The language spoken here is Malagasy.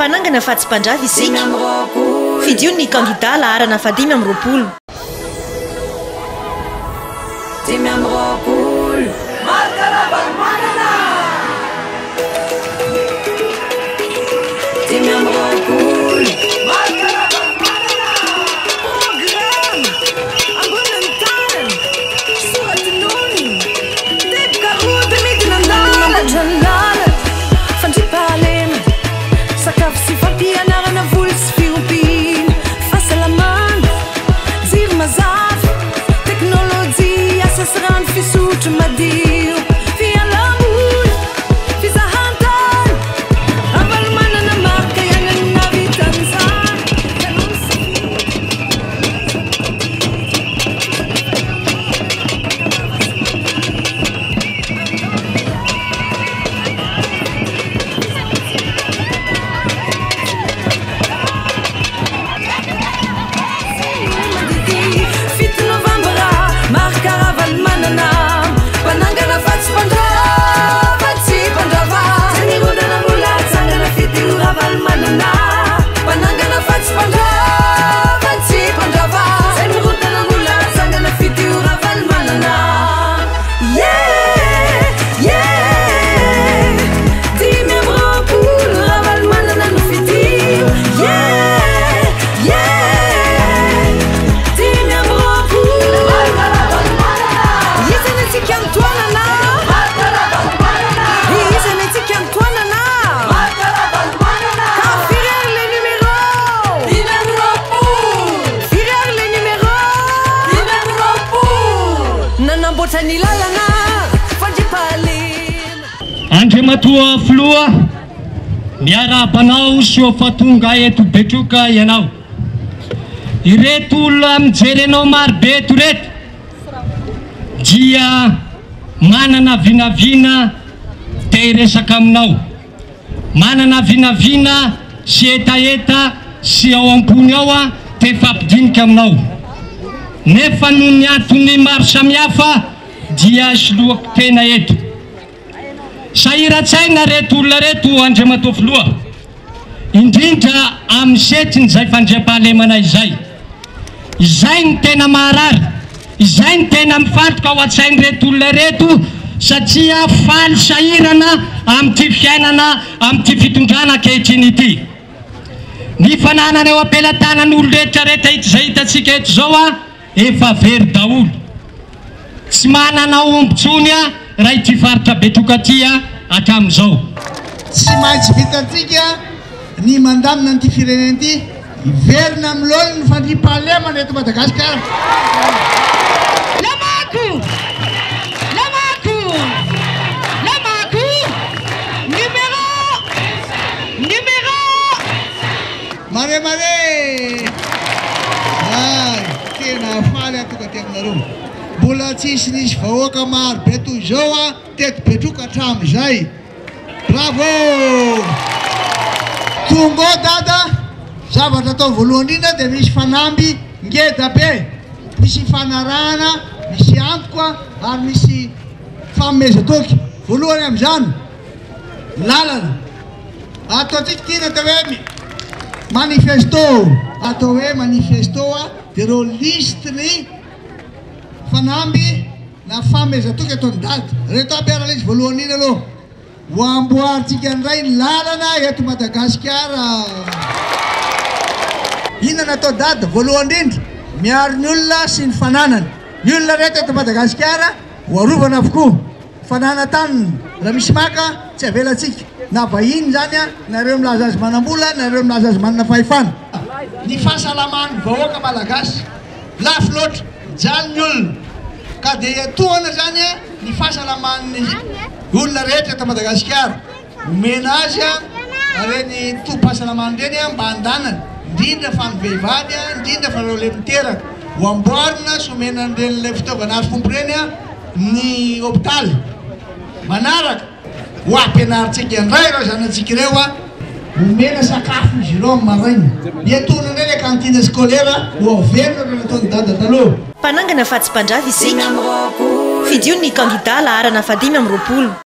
Panangana fatsy mpandrafy isika. Fidio ny kandida laharana fa 5 amby 20. 5 amby 20. Markaravamanana. 5 amby 20. Markaravamanana. Program. Amboniny tany. Soratinony. Tepikaroty midinandala. Fandripahalema. Sakafo sy fampianarana voly sy fiompiana. Fahasalamana. Jiro mazava. Teknôlôjia asa sy rano fisotro madio. Fialamboly. Fizahantany. Avalomanana marika iagnany navitan'izany. Kalony sy Fito Novembra, Markaravamanana. Panangana fatsy mpandrava, tsy mpandrava. Sanirodana mbola tsangana fito Ravalomanana. Panangana fatsy mpandrava, tsy mpandrava. Sanirodana mbola tsangana fito Ravalomanana. Yeah, yeah. 5 amby 20 Ravalomanana no fidio. Yeah, yeah. 5 amby 20. Isany antsika mitoanana. Isany antsika mitoanana. Ka firery le numéro. Firery le numéro. Nanamboatra ny lalana fandripahalema. Andriamatoa Filoha, miara-banao sy fatonga eto Betroka ianao. Ireto olona mijery anao marobe eto reto dia manana vinavina te hiresaka aminao. Manana vinavina sy etaeta sy ao ambony ao te fampidinika aminao. Nefa noho ny antony maro samihafa dia soloako tena eto. Sahiran-tsaina reto olona reto Andriamatoa Filoha, indrindra amin'ny setiny izay fandriam-pahalemana izay. Izay ny tena maharary, izay ny tena mifantoka ao an-tsainy reto olona reto satria faly sahirana amin'ity fiainana, amin'ity fitondrana ankehitriny ity. Ny fananana eo ampelantanan'olo rehetrarehetra izay hitantsika eto zao efa very daholo. Tsy manana ombontsony raha ity faritra Betroka ty hatramin'izao. Tsy maintsy vitantsika ny mandamina an'ity firenena ity, iverina amin'olona ny fandripahalemana eto Madagasikara. Lamako! Lamako! Lamako! Numéro! Numéro! Mare! Tena faly atoka ty aminareo. Mbola tsisy nisy vahoaka maro be toy izao teto Betroka hatramin'izay. Bravo! Tonga ao dada, zavatra atao voalohany indrindra dia misy fanamby ngeda be, misy fanarahana, misy antoka ary misy fanomezatoky. Voalohany amin'izany lalana ataontsika tiana atao hoe manifesto, atao hoe manifesto dia reo listiny fanamby na fanomezatoky ataony dada. Reto aby ara izy voalohany iny aloha ho amboarintsika indray ny lalana eto Madagasikara. Inona natao dada voalohany indrindra, miaro ny olona sy ny fananany. Ny olona rehetra eto Madagasikara ho arovana avokoa. Fanana taniny raha misy maka tsy avelantsika, na vahiny zany nareo milaza azy manambola, nareo milaza azy manana fahefana. Ny fahasalaman'ny vahoaka malagasy lafo loatra jany ny olona, ka dia etoana zany ny fahasalaman'ny olona rehetra eto Madagasikara. Omena azy reny tom-pahasalamana reny mba handanany, indrindra fa ny vehivavy, indrindra fa reo le miteraka. Ho amboarina sy omena an'ireny le fitaovana azo fompo reny ny hôpitaly. Manaraka ho ampianarintsika indray reo zanatsika ireo omena sakafo izy ireo amin'ny maraina. Etoana indray le kantine scolaire ho averina reo nataony dada taloha. Panangana fatsy mpandrafy isika. Fidio ny kandida laharana fa 5 amby 20.